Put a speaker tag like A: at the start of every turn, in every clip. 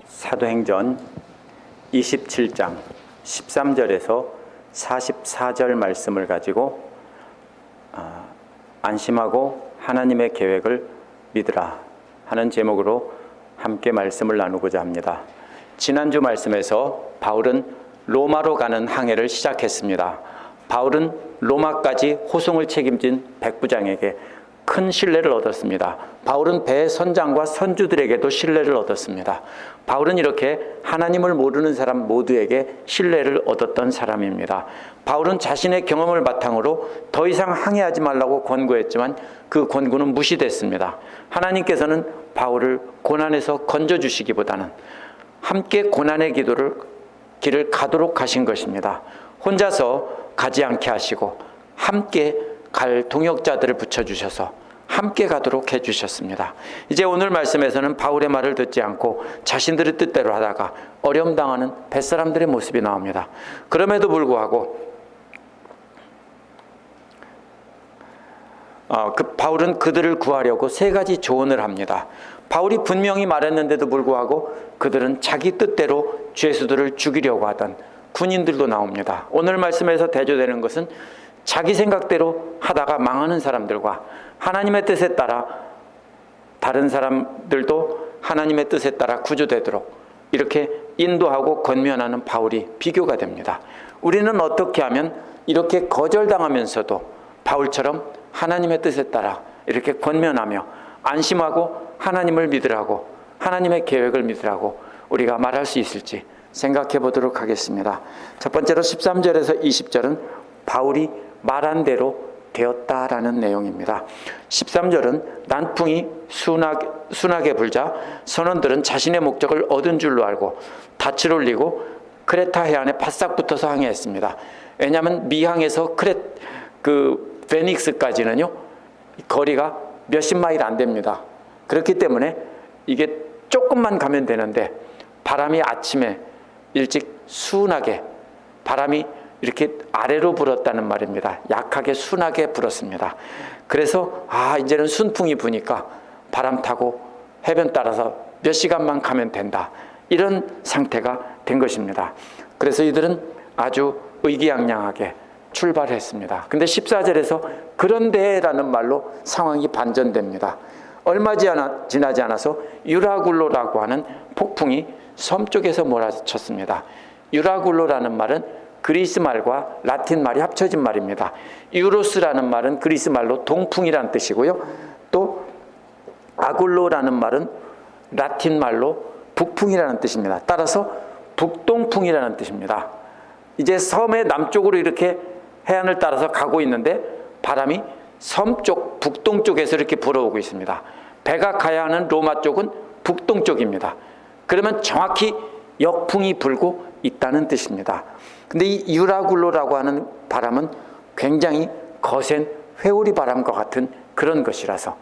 A: 사도행전 27장 13절에서 44절 말씀을 가지고 안심하고 하나님의 계획을 믿으라 하는 제목으로 함께 말씀을 나누고자 합니다. 지난주 말씀에서 바울은 로마로 가는 항해를 시작했습니다. 바울은 로마까지 호송을 책임진 백부장에게 큰 신뢰를 얻었습니다. 바울은 배 선장과 선주들에게도 신뢰를 얻었습니다. 바울은 이렇게 하나님을 모르는 사람 모두에게 신뢰를 얻었던 사람입니다. 바울은 자신의 경험을 바탕으로 더 이상 항해하지 말라고 권고했지만 그 권고는 무시됐습니다. 하나님께서는 바울을 고난에서 건져주시기보다는 함께 고난의 길을 가도록 하신 것입니다. 혼자서 가지 않게 하시고 함께 갈 동역자들을 붙여주셔서 함께 가도록 해주셨습니다. 이제 오늘 말씀에서는 바울의 말을 듣지 않고 자신들의 뜻대로 하다가 어려움당하는 뱃사람들의 모습이 나옵니다. 그럼에도 불구하고 바울은 그들을 구하려고 세 가지 조언을 합니다. 바울이 분명히 말했는데도 불구하고 그들은 자기 뜻대로 죄수들을 죽이려고 하던 군인들도 나옵니다. 오늘 말씀에서 대조되는 것은 자기 생각대로 하다가 망하는 사람들과 하나님의 뜻에 따라 다른 사람들도 하나님의 뜻에 따라 구조되도록 이렇게 인도하고 권면하는 바울이 비교가 됩니다. 우리는 어떻게 하면 이렇게 거절당하면서도 바울처럼 하나님의 뜻에 따라 이렇게 권면하며 안심하고 하나님을 믿으라고 하나님의 계획을 믿으라고 우리가 말할 수 있을지 생각해 보도록 하겠습니다. 첫 번째로 13절에서 20절은 바울이 말한 대로 되었다라는 내용입니다. 13절은 난풍이 순하게 불자 선원들은 자신의 목적을 얻은 줄로 알고 닻을 올리고 크레타 해안에 바싹 붙어서 항해했습니다. 왜냐하면 미항에서 페닉스까지는요 거리가 몇십 마일 안 됩니다. 그렇기 때문에 이게 조금만 가면 되는데 바람이 아침에 일찍 순하게 바람이 이렇게 아래로 불었다는 말입니다. 약하게 순하게 불었습니다. 그래서 이제는 순풍이 부니까 바람 타고 해변 따라서 몇 시간만 가면 된다. 이런 상태가 된 것입니다. 그래서 이들은 아주 의기양양하게 출발했습니다. 근데 14절에서 그런데라는 말로 상황이 반전됩니다. 얼마 지나지 않아서 유라굴로라고 하는 폭풍이 섬 쪽에서 몰아쳤습니다. 유라굴로라는 말은 그리스 말과 라틴 말이 합쳐진 말입니다. 유로스라는 말은 그리스 말로 동풍이라는 뜻이고요. 또 아굴로라는 말은 라틴 말로 북풍이라는 뜻입니다. 따라서 북동풍이라는 뜻입니다. 이제 섬의 남쪽으로 이렇게 해안을 따라서 가고 있는데 바람이 섬 쪽 북동쪽에서 이렇게 불어오고 있습니다. 배가 가야 하는 로마 쪽은 북동쪽입니다. 그러면 정확히 역풍이 불고 있다는 뜻입니다. 근데 이 유라굴로라고 하는 바람은 굉장히 거센 회오리 바람과 같은 그런 것이라서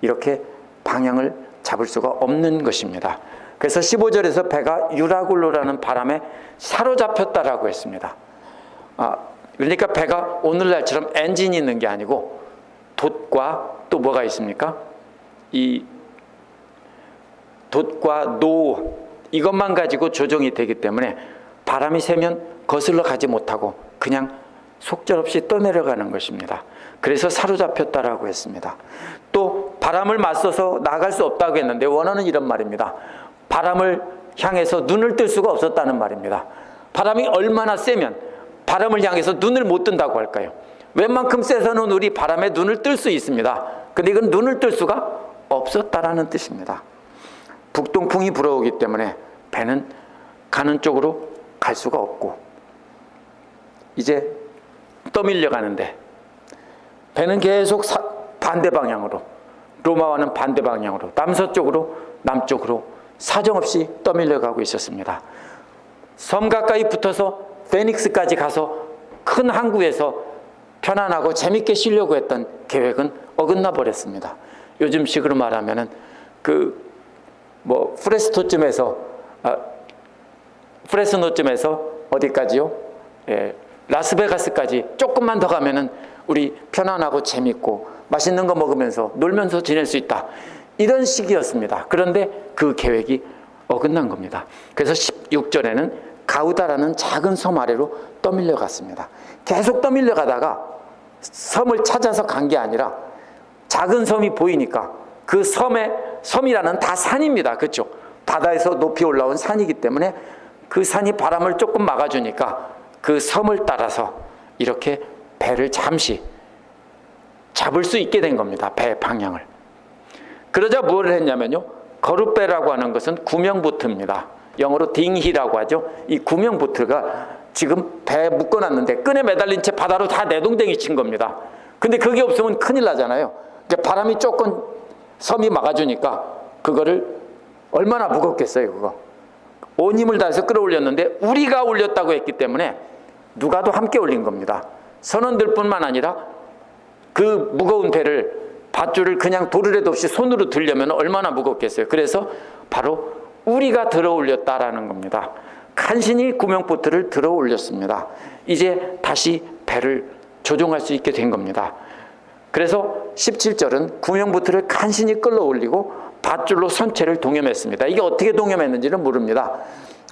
A: 이렇게 방향을 잡을 수가 없는 것입니다. 그래서 15절에서 배가 유라굴로라는 바람에 사로잡혔다라고 했습니다. 그러니까 배가 오늘날처럼 엔진이 있는 게 아니고 돛과 또 뭐가 있습니까? 이 돛과 노 이것만 가지고 조종이 되기 때문에 바람이 세면 거슬러 가지 못하고 그냥 속절없이 떠내려가는 것입니다. 그래서 사로잡혔다라고 했습니다. 또 바람을 맞서서 나갈 수 없다고 했는데 원어는 이런 말입니다. 바람을 향해서 눈을 뜰 수가 없었다는 말입니다. 바람이 얼마나 세면 바람을 향해서 눈을 못 뜬다고 할까요? 웬만큼 세서는 우리 바람에 눈을 뜰 수 있습니다. 근데 이건 눈을 뜰 수가 없었다라는 뜻입니다. 북동풍이 불어오기 때문에 배는 가는 쪽으로 갈 수가 없고 이제 떠밀려 가는데 배는 계속 반대 방향으로 로마와는 반대 방향으로 남서쪽으로 남쪽으로 사정없이 떠밀려 가고 있었습니다. 섬 가까이 붙어서 페닉스까지 가서 큰 항구에서 편안하고 재밌게 쉬려고 했던 계획은 어긋나 버렸습니다. 요즘식으로 말하면은 프레스노쯤에서 어디까지요? 라스베가스까지 조금만 더 가면은 우리 편안하고 재밌고 맛있는 거 먹으면서 놀면서 지낼 수 있다. 이런 식이었습니다. 그런데 그 계획이 어긋난 겁니다. 그래서 16절에는 가우다라는 작은 섬 아래로 떠밀려 갔습니다. 계속 떠밀려 가다가 섬을 찾아서 간 게 아니라 작은 섬이 보이니까 그 섬이라는 다 산입니다. 그렇죠? 바다에서 높이 올라온 산이기 때문에 그 산이 바람을 조금 막아주니까 그 섬을 따라서 이렇게 배를 잠시 잡을 수 있게 된 겁니다. 배의 방향을. 그러자 뭘 했냐면요, 거룻배라고 하는 것은 구명보트입니다. 영어로 딩히라고 하죠. 이 구명보트가 지금 배에 묶어놨는데 끈에 매달린 채 바다로 다 내동댕이 친 겁니다. 근데 그게 없으면 큰일 나잖아요. 그러니까 바람이 조금 섬이 막아주니까 그거를 얼마나 무겁겠어요. 그거 온 힘을 다해서 끌어올렸는데 우리가 올렸다고 했기 때문에 누가도 함께 올린 겁니다. 선원들뿐만 아니라 그 무거운 배를 밧줄을 그냥 도르래도 없이 손으로 들려면 얼마나 무겁겠어요. 그래서 바로 우리가 들어 올렸다라는 겁니다. 간신히 구명보트를 들어 올렸습니다. 이제 다시 배를 조종할 수 있게 된 겁니다. 그래서 17절은 구명보트를 간신히 끌어올리고 밧줄로 선체를 동염했습니다. 이게 어떻게 동염했는지는 모릅니다.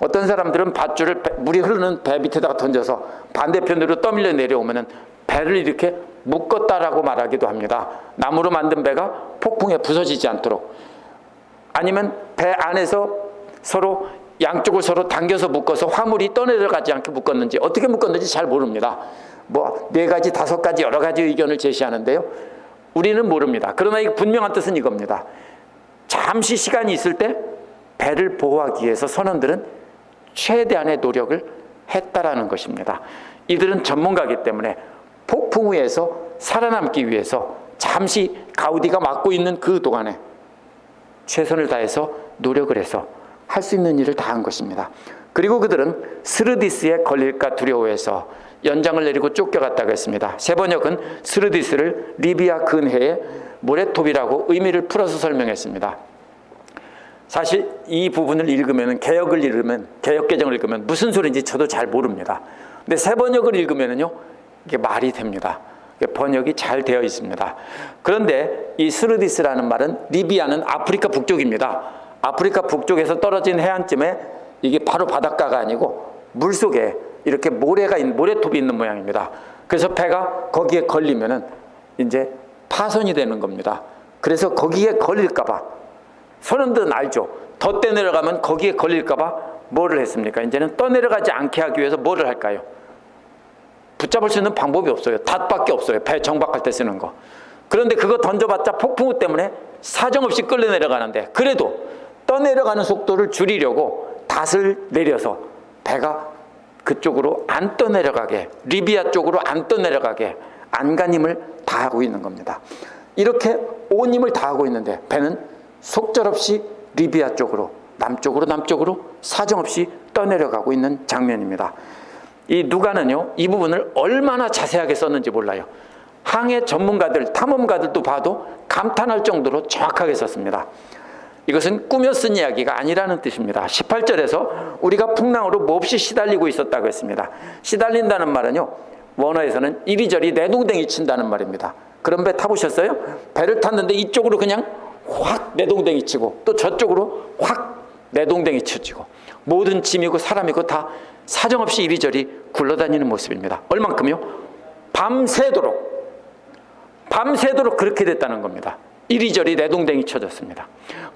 A: 어떤 사람들은 밧줄을 물이 흐르는 배 밑에다가 던져서 반대편으로 떠밀려 내려오면 배를 이렇게 묶었다라고 말하기도 합니다. 나무로 만든 배가 폭풍에 부서지지 않도록. 아니면 배 안에서 서로 양쪽을 서로 당겨서 묶어서 화물이 떠내려가지 않게 묶었는지, 어떻게 묶었는지 잘 모릅니다. 뭐 4가지, 5가지 여러 가지 의견을 제시하는데요, 우리는 모릅니다. 그러나 이 분명한 뜻은 이겁니다. 잠시 시간이 있을 때 배를 보호하기 위해서 선원들은 최대한의 노력을 했다라는 것입니다. 이들은 전문가이기 때문에 폭풍 위에서 살아남기 위해서 잠시 가우디가 막고 있는 그 동안에 최선을 다해서 노력을 해서 할 수 있는 일을 다 한 것입니다. 그리고 그들은 스르디스에 걸릴까 두려워해서 연장을 내리고 쫓겨갔다고 했습니다. 세번역은 스르디스를 리비아 근해의 모레톱이라고 의미를 풀어서 설명했습니다. 사실 이 부분을 읽으면, 개역개정을 읽으면 무슨 소리인지 저도 잘 모릅니다. 근데 세번역을 읽으면요, 이게 말이 됩니다. 번역이 잘 되어 있습니다. 그런데 이 스르디스라는 말은, 리비아는 아프리카 북쪽입니다. 아프리카 북쪽에서 떨어진 해안쯤에 이게 바로 바닷가가 아니고 물속에 이렇게 모래톱이 있는 모양입니다. 그래서 배가 거기에 걸리면은 이제 파손이 되는 겁니다. 그래서 거기에 걸릴까봐, 선원들은 알죠. 더 떠내려가면 거기에 걸릴까봐 뭐를 했습니까? 이제는 떠내려가지 않게 하기 위해서 뭐를 할까요? 붙잡을 수 있는 방법이 없어요. 닷밖에 없어요. 배 정박할 때 쓰는 거. 그런데 그거 던져봤자 폭풍우 때문에 사정없이 끌려 내려가는데, 그래도 떠내려가는 속도를 줄이려고 닷을 내려서 배가 그쪽으로 안 떠내려가게, 리비아 쪽으로 안 떠내려가게 안간힘을 다하고 있는 겁니다. 이렇게 온 힘을 다하고 있는데 배는 속절없이 리비아 쪽으로, 남쪽으로 사정없이 떠내려가고 있는 장면입니다. 이 누가는요, 이 부분을 얼마나 자세하게 썼는지 몰라요. 항해 전문가들, 탐험가들도 봐도 감탄할 정도로 정확하게 썼습니다. 이것은 꾸며 쓴 이야기가 아니라는 뜻입니다. 18절에서 우리가 풍랑으로 몹시 시달리고 있었다고 했습니다. 시달린다는 말은요, 원어에서는 이리저리 내동댕이 친다는 말입니다. 그런 배 타보셨어요? 배를 탔는데 이쪽으로 그냥 확 내동댕이 치고 또 저쪽으로 확 내동댕이 치고 모든 짐이고 사람이고 다 사정없이 이리저리 굴러다니는 모습입니다. 얼만큼요? 밤새도록 그렇게 됐다는 겁니다. 이리저리 내동댕이 쳐졌습니다.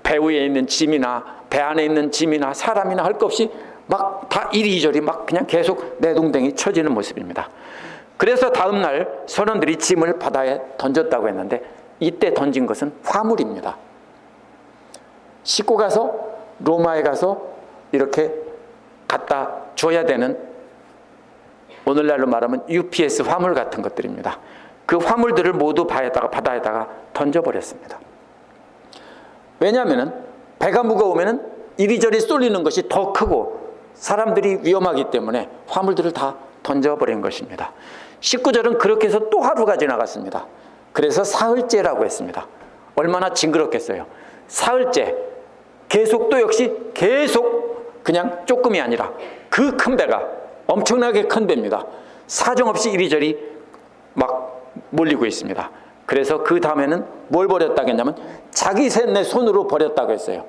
A: 배 위에 있는 짐이나 배 안에 있는 짐이나 사람이나 할 것 없이 막 다 이리저리 막 그냥 계속 내동댕이 쳐지는 모습입니다. 그래서 다음날 선원들이 짐을 바다에 던졌다고 했는데, 이때 던진 것은 화물입니다. 싣고 가서 로마에 가서 이렇게 갖다 줘야 되는, 오늘날로 말하면 UPS 화물 같은 것들입니다. 그 화물들을 모두 바다에다가 던져버렸습니다. 왜냐하면 배가 무거우면 이리저리 쏠리는 것이 더 크고 사람들이 위험하기 때문에 화물들을 다 던져버린 것입니다. 19절은 그렇게 해서 또 하루가 지나갔습니다. 그래서 사흘째라고 했습니다. 얼마나 징그럽겠어요. 사흘째 계속, 또 역시 계속 그냥 조금이 아니라 그 큰 배가, 엄청나게 큰 배입니다. 사정없이 이리저리 막 몰리고 있습니다. 그래서 그 다음에는 뭘 버렸다고 했냐면 자기 내 손으로 버렸다고 했어요.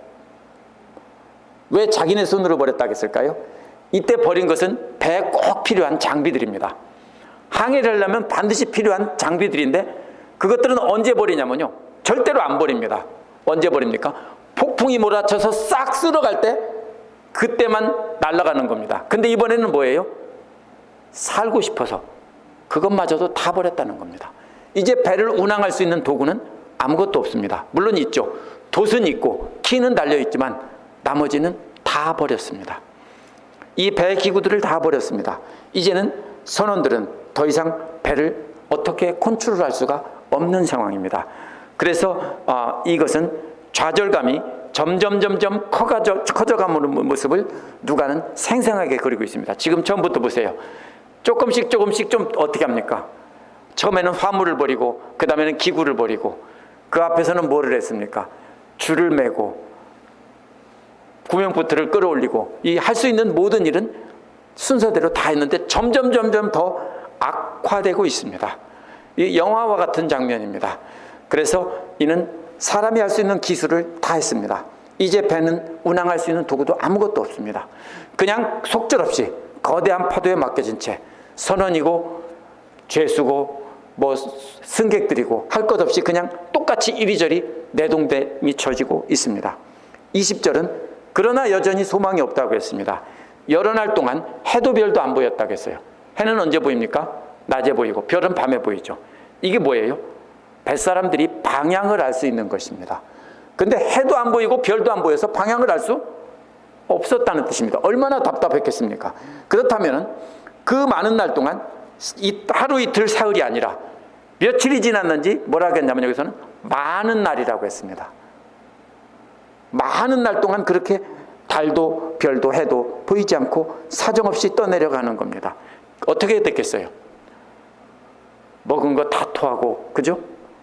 A: 왜 자기네 손으로 버렸다겠을까요? 이때 버린 것은 배에 꼭 필요한 장비들입니다. 항해를 하려면 반드시 필요한 장비들인데 그것들은 언제 버리냐면요, 절대로 안 버립니다. 언제 버립니까? 폭풍이 몰아쳐서 싹 쓸어갈 때 그때만 날아가는 겁니다. 근데 이번에는 뭐예요? 살고 싶어서 그것마저도 다 버렸다는 겁니다. 이제 배를 운항할 수 있는 도구는 아무것도 없습니다. 물론 있죠. 돛은 있고 키는 달려있지만 나머지는 다 버렸습니다. 이 배 기구들을 다 버렸습니다. 이제는 선원들은 더 이상 배를 어떻게 컨트롤할 수가 없는 상황입니다. 그래서 이것은 좌절감이 점점 커져가는 모습을 누가는 생생하게 그리고 있습니다. 지금 처음부터 보세요. 조금씩 좀 어떻게 합니까? 처음에는 화물을 버리고 그 다음에는 기구를 버리고 그 앞에서는 뭐를 했습니까? 줄을 매고 구명보트를 끌어올리고 이 할 수 있는 모든 일은 순서대로 다 했는데 점점 더 악화되고 있습니다. 이 영화와 같은 장면입니다. 그래서 이는 사람이 할 수 있는 기술을 다 했습니다. 이제 배는 운항할 수 있는 도구도 아무것도 없습니다. 그냥 속절없이 거대한 파도에 맡겨진 채 선원이고 죄수고 승객들이고 할 것 없이 그냥 똑같이 이리저리 내동됨이 쳐지고 있습니다. 20절은 그러나 여전히 소망이 없다고 했습니다. 여러 날 동안 해도 별도 안 보였다고 했어요. 해는 언제 보입니까? 낮에 보이고 별은 밤에 보이죠. 이게 뭐예요? 뱃사람들이 방향을 알 수 있는 것입니다. 근데 해도 안 보이고 별도 안 보여서 방향을 알 수 없었다는 뜻입니다. 얼마나 답답했겠습니까? 그렇다면 그 많은 날 동안 하루 이틀 사흘이 아니라 며칠이 지났는지 뭐라고 했냐면 여기서는 많은 날이라고 했습니다. 많은 날 동안 그렇게 달도 별도 해도 보이지 않고 사정없이 떠내려가는 겁니다. 어떻게 됐겠어요? 먹은 거 다 토하고, 그죠?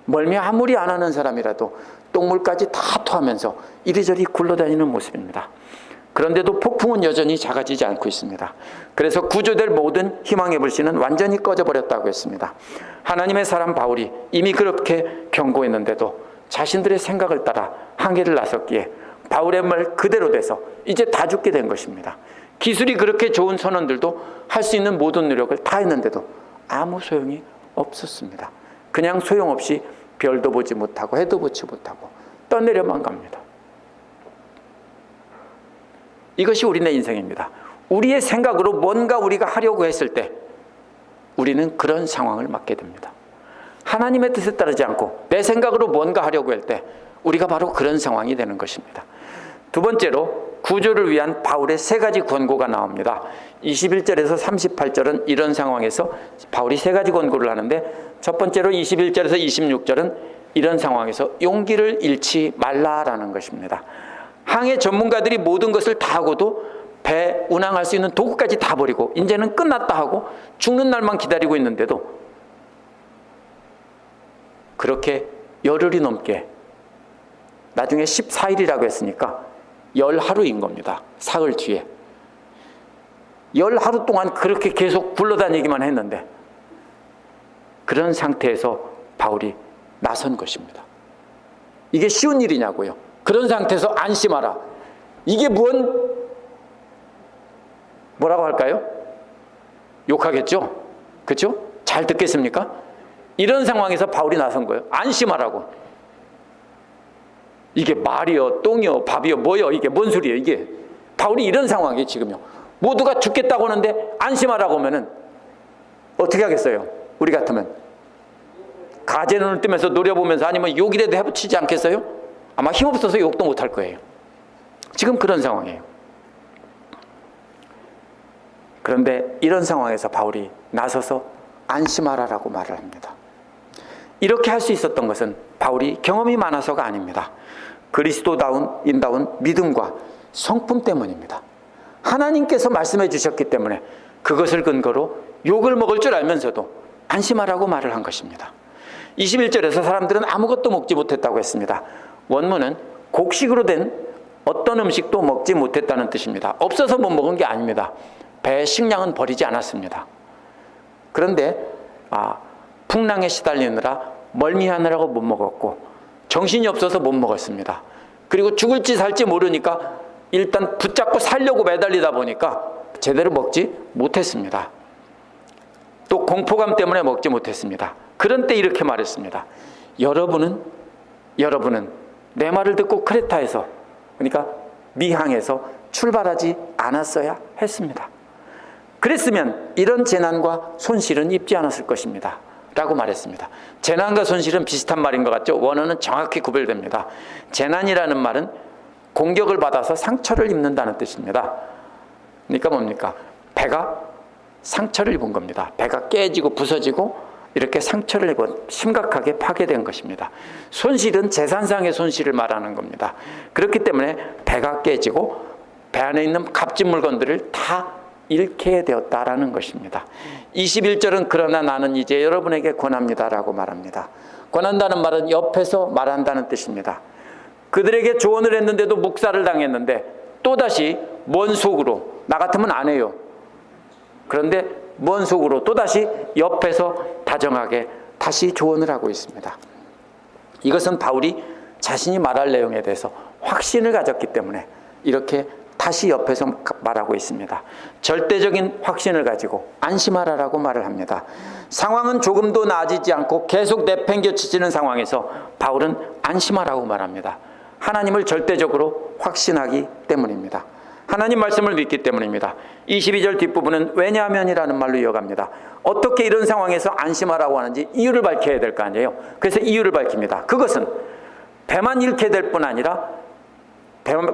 A: 멀미 아무리 안 하는 사람이라도 똥물까지 다 토하면서 이리저리 굴러다니는 모습입니다. 그런데도 폭풍은 여전히 작아지지 않고 있습니다. 그래서 구조될 모든 희망의 불씨는 완전히 꺼져버렸다고 했습니다. 하나님의 사람 바울이 이미 그렇게 경고했는데도 자신들의 생각을 따라 항해를 나섰기에 바울의 말 그대로 돼서 이제 다 죽게 된 것입니다. 기술이 그렇게 좋은 선원들도 할 수 있는 모든 노력을 다 했는데도 아무 소용이 없었습니다. 그냥 소용없이 별도 보지 못하고 해도 보지 못하고 떠내려만 갑니다. 이것이 우리네 인생입니다. 우리의 생각으로 뭔가 우리가 하려고 했을 때 우리는 그런 상황을 맞게 됩니다. 하나님의 뜻에 따르지 않고 내 생각으로 뭔가 하려고 할 때 우리가 바로 그런 상황이 되는 것입니다. 두 번째로 구조를 위한 바울의 세 가지 권고가 나옵니다. 21절에서 38절은 이런 상황에서 바울이 세 가지 권고를 하는데 첫 번째로 21절에서 26절은 이런 상황에서 용기를 잃지 말라라는 것입니다. 항해 전문가들이 모든 것을 다 하고도 배 운항할 수 있는 도구까지 다 버리고 이제는 끝났다 하고 죽는 날만 기다리고 있는데도 그렇게 열흘이 넘게 나중에 14일이라고 했으니까 10하루인 겁니다. 사흘 뒤에 10하루 동안 그렇게 계속 굴러다니기만 했는데 그런 상태에서 바울이 나선 것입니다. 이게 쉬운 일이냐고요. 그런 상태에서 안심하라. 이게 뭐라고 할까요? 욕하겠죠? 그렇죠? 잘 듣겠습니까? 이런 상황에서 바울이 나선 거예요. 안심하라고. 이게 말이요, 똥이요, 밥이요, 뭐요? 이게 뭔 소리예요? 이게 바울이 이런 상황이에요. 지금요. 모두가 죽겠다고 하는데 안심하라고 하면은 어떻게 하겠어요? 우리 같으면 가재 눈을 뜨면서 노려보면서 아니면 욕이라도 해붙이지 않겠어요? 아마 힘없어서 욕도 못할 거예요. 지금 그런 상황이에요. 그런데 이런 상황에서 바울이 나서서 안심하라라고 말을 합니다. 이렇게 할 수 있었던 것은 바울이 경험이 많아서가 아닙니다. 그리스도인다운 믿음과 성품 때문입니다. 하나님께서 말씀해 주셨기 때문에 그것을 근거로 욕을 먹을 줄 알면서도 안심하라고 말을 한 것입니다. 21절에서 사람들은 아무것도 먹지 못했다고 했습니다. 원문은 곡식으로 된 어떤 음식도 먹지 못했다는 뜻입니다. 없어서 못 먹은 게 아닙니다. 배의 식량은 버리지 않았습니다. 그런데 풍랑에 시달리느라 멀미하느라고 못 먹었고 정신이 없어서 못 먹었습니다. 그리고 죽을지 살지 모르니까 일단 붙잡고 살려고 매달리다 보니까 제대로 먹지 못했습니다. 또 공포감 때문에 먹지 못했습니다. 그런 때 이렇게 말했습니다. 여러분은 내 말을 듣고 크레타에서, 그러니까 미항에서 출발하지 않았어야 했습니다. 그랬으면 이런 재난과 손실은 입지 않았을 것입니다. 라고 말했습니다. 재난과 손실은 비슷한 말인 것 같죠? 원어는 정확히 구별됩니다. 재난이라는 말은 공격을 받아서 상처를 입는다는 뜻입니다. 그러니까 뭡니까? 배가 상처를 입은 겁니다. 배가 깨지고 부서지고 이렇게 상처를 입은, 심각하게 파괴된 것입니다. 손실은 재산상의 손실을 말하는 겁니다. 그렇기 때문에 배가 깨지고 배 안에 있는 값진 물건들을 다 잃게 되었다라는 것입니다. 21절은 그러나 나는 이제 여러분에게 권합니다라고 말합니다. 권한다는 말은 옆에서 말한다는 뜻입니다. 그들에게 조언을 했는데도 묵살을 당했는데 또다시 먼 속으로, 나 같으면 안 해요. 그런데 먼 속으로 또다시 옆에서 다정하게 다시 조언을 하고 있습니다. 이것은 바울이 자신이 말할 내용에 대해서 확신을 가졌기 때문에 이렇게 다시 옆에서 말하고 있습니다. 절대적인 확신을 가지고 안심하라라고 말을 합니다. 상황은 조금도 나아지지 않고 계속 내팽겨치지는 상황에서 바울은 안심하라고 말합니다. 하나님을 절대적으로 확신하기 때문입니다. 하나님 말씀을 믿기 때문입니다. 22절 뒷부분은 왜냐하면이라는 말로 이어갑니다. 어떻게 이런 상황에서 안심하라고 하는지 이유를 밝혀야 될 거 아니에요. 그래서 이유를 밝힙니다. 그것은 배만 잃게 될 뿐 아니라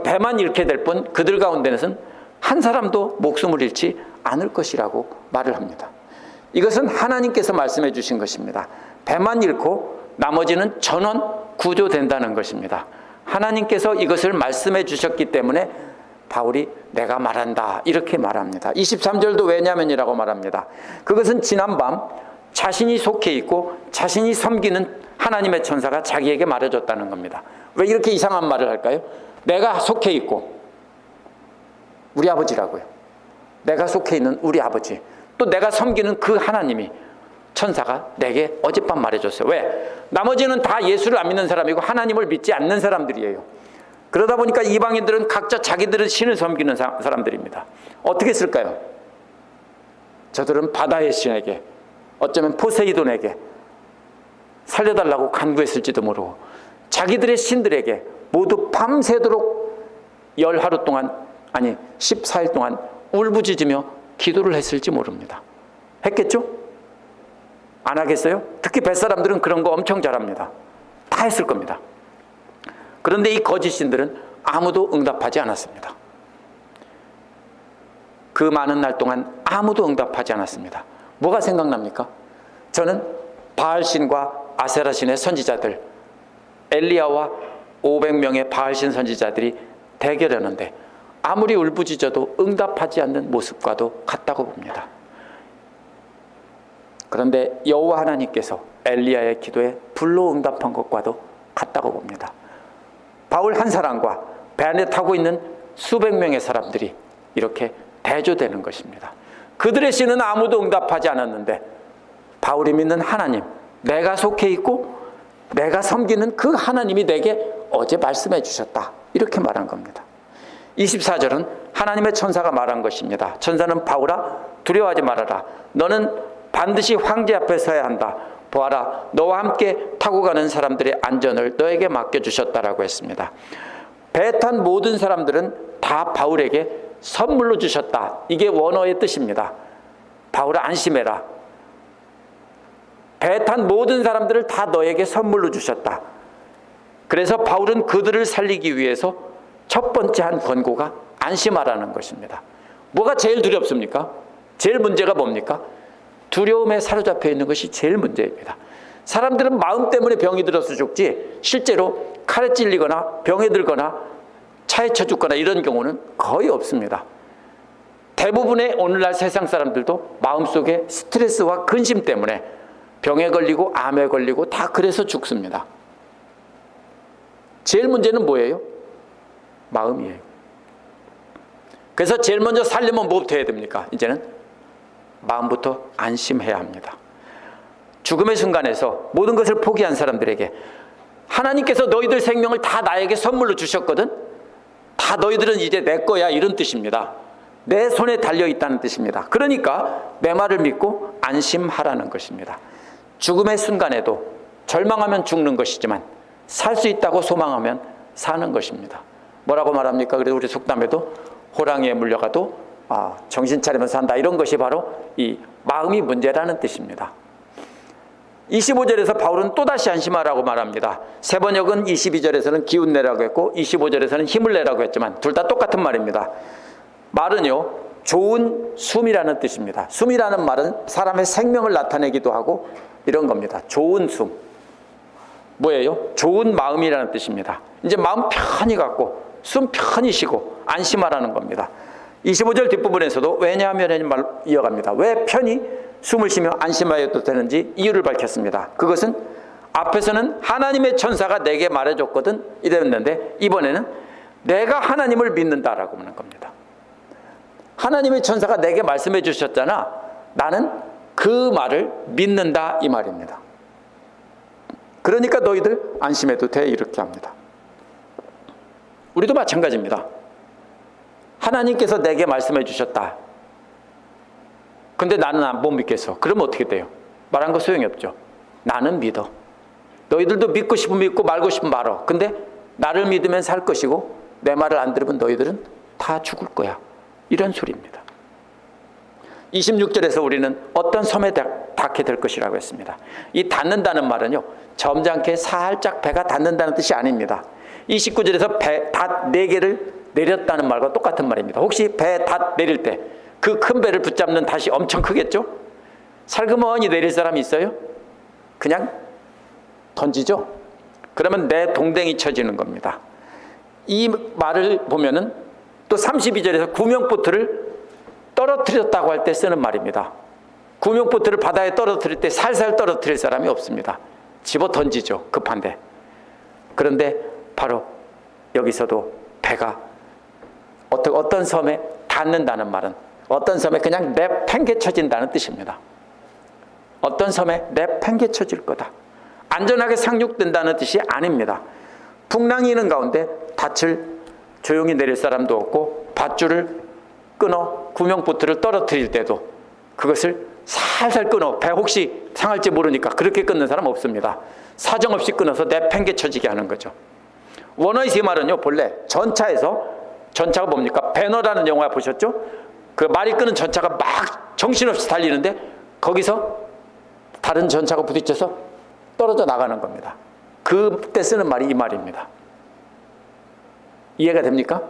A: 배만 잃게 될 뿐 그들 가운데는 한 사람도 목숨을 잃지 않을 것이라고 말을 합니다. 이것은 하나님께서 말씀해 주신 것입니다. 배만 잃고 나머지는 전원 구조된다는 것입니다. 하나님께서 이것을 말씀해 주셨기 때문에 바울이 내가 말한다 이렇게 말합니다. 23절도 왜냐면이라고 말합니다. 그것은 지난밤 자신이 속해 있고 자신이 섬기는 하나님의 천사가 자기에게 말해줬다는 겁니다. 왜 이렇게 이상한 말을 할까요? 내가 속해 있고, 우리 아버지라고요. 내가 속해 있는 우리 아버지, 또 내가 섬기는 그 하나님이, 천사가 내게 어젯밤 말해줬어요. 왜? 나머지는 다 예수를 안 믿는 사람이고 하나님을 믿지 않는 사람들이에요. 그러다 보니까 이방인들은 각자 자기들의 신을 섬기는 사람들입니다. 어떻게 했을까요? 저들은 바다의 신에게, 어쩌면 포세이돈에게 살려달라고 간구했을지도 모르고 자기들의 신들에게 모두 밤새도록 10하루 동안, 아니 14일 동안 울부짖으며 기도를 했을지 모릅니다. 했겠죠? 안 하겠어요? 특히 뱃사람들은 그런 거 엄청 잘합니다. 다 했을 겁니다. 그런데 이 거짓 신들은 아무도 응답하지 않았습니다. 그 많은 날 동안 아무도 응답하지 않았습니다. 뭐가 생각납니까? 저는 바알신과 아세라신의 선지자들, 엘리야와 500명의 바알신 선지자들이 대결하는데 아무리 울부짖어도 응답하지 않는 모습과도 같다고 봅니다. 그런데 여호와 하나님께서 엘리야의 기도에 불로 응답한 것과도 같다고 봅니다. 바울 한 사람과 배 안에 타고 있는 수백 명의 사람들이 이렇게 대조되는 것입니다. 그들의 신은 아무도 응답하지 않았는데 바울이 믿는 하나님, 내가 속해 있고 내가 섬기는 그 하나님이 내게 어제 말씀해 주셨다, 이렇게 말한 겁니다. 24절은 하나님의 천사가 말한 것입니다. 천사는 바울아 두려워하지 말아라. 너는 반드시 황제 앞에 서야 한다. 보아라, 너와 함께 타고 가는 사람들의 안전을 너에게 맡겨주셨다라고 했습니다. 배 탄 모든 사람들은 다 바울에게 선물로 주셨다. 이게 원어의 뜻입니다. 바울아 안심해라. 배 탄 모든 사람들을 다 너에게 선물로 주셨다. 그래서 바울은 그들을 살리기 위해서 첫 번째 한 권고가 안심하라는 것입니다. 뭐가 제일 두렵습니까? 제일 문제가 뭡니까? 두려움에 사로잡혀 있는 것이 제일 문제입니다. 사람들은 마음 때문에 병이 들어서 죽지 실제로 칼에 찔리거나 병에 들거나 차에 쳐 죽거나 이런 경우는 거의 없습니다. 대부분의 오늘날 세상 사람들도 마음속에 스트레스와 근심 때문에 병에 걸리고 암에 걸리고 다 그래서 죽습니다. 제일 문제는 뭐예요? 마음이에요. 그래서 제일 먼저 살려면 뭐부터 해야 됩니까? 이제는 마음부터 안심해야 합니다. 죽음의 순간에서 모든 것을 포기한 사람들에게 하나님께서 너희들 생명을 다 나에게 선물로 주셨거든? 다 너희들은 이제 내 거야, 이런 뜻입니다. 내 손에 달려있다는 뜻입니다. 그러니까 내 말을 믿고 안심하라는 것입니다. 죽음의 순간에도 절망하면 죽는 것이지만 살 수 있다고 소망하면 사는 것입니다. 뭐라고 말합니까? 그래서 우리 속담에도 호랑이에 물려가도 정신 차리면 산다, 이런 것이 바로 이 마음이 문제라는 뜻입니다. 25절에서 바울은 또다시 안심하라고 말합니다. 세번역은 22절에서는 기운 내라고 했고 25절에서는 힘을 내라고 했지만 둘 다 똑같은 말입니다. 말은요, 좋은 숨이라는 뜻입니다. 숨이라는 말은 사람의 생명을 나타내기도 하고 이런 겁니다. 좋은 숨. 뭐예요? 좋은 마음이라는 뜻입니다. 이제 마음 편히 갖고 숨 편히 쉬고 안심하라는 겁니다. 25절 뒷부분에서도 왜냐하면 말 이어갑니다. 왜 편히 숨을 쉬며 안심하여도 되는지 이유를 밝혔습니다. 그것은 앞에서는 하나님의 천사가 내게 말해줬거든 이랬는데 이번에는 내가 하나님을 믿는다라고 하는 겁니다. 하나님의 천사가 내게 말씀해 주셨잖아. 나는 그 말을 믿는다, 이 말입니다. 그러니까 너희들 안심해도 돼, 이렇게 합니다. 우리도 마찬가지입니다. 하나님께서 내게 말씀해 주셨다. 근데 나는 못 믿겠어. 그러면 어떻게 돼요? 말한 거 소용이 없죠. 나는 믿어. 너희들도 믿고 싶으면 믿고 말고 싶으면 말어. 근데 나를 믿으면 살 것이고 내 말을 안 들으면 너희들은 다 죽을 거야. 이런 소리입니다. 26절에서 우리는 어떤 섬에 닿게 될 것이라고 했습니다. 이 닿는다는 말은요, 점잖게 살짝 배가 닿는다는 뜻이 아닙니다. 29절에서 닷 4개를 내렸다는 말과 똑같은 말입니다. 혹시 배 닷 내릴 때 그 큰 배를 붙잡는 닷이 엄청 크겠죠? 살그머니 내릴 사람이 있어요? 그냥 던지죠? 그러면 내 동댕이 쳐지는 겁니다. 이 말을 보면은 또 32절에서 구명보트를 떨어뜨렸다고 할 때 쓰는 말입니다. 구명보트를 바다에 떨어뜨릴 때 살살 떨어뜨릴 사람이 없습니다. 집어 던지죠, 급한데. 그런데 바로 여기서도 배가 어떤 섬에 닿는다는 말은 어떤 섬에 그냥 내팽개쳐진다는 뜻입니다. 어떤 섬에 내팽개쳐질 거다. 안전하게 상륙된다는 뜻이 아닙니다. 풍랑이 있는 가운데 닻을 조용히 내릴 사람도 없고 밧줄을 끊어 구명보트를 떨어뜨릴 때도 그것을 살살 끊어, 배 혹시 상할지 모르니까 그렇게 끊는 사람 없습니다. 사정없이 끊어서 내팽개쳐지게 하는 거죠. 원어의 이 말은요, 본래 전차가 뭡니까? 배너라는 영화 보셨죠? 그 말이 끄는 전차가 막 정신없이 달리는데 거기서 다른 전차가 부딪혀서 떨어져 나가는 겁니다. 그때 쓰는 말이 이 말입니다. 이해가 됩니까?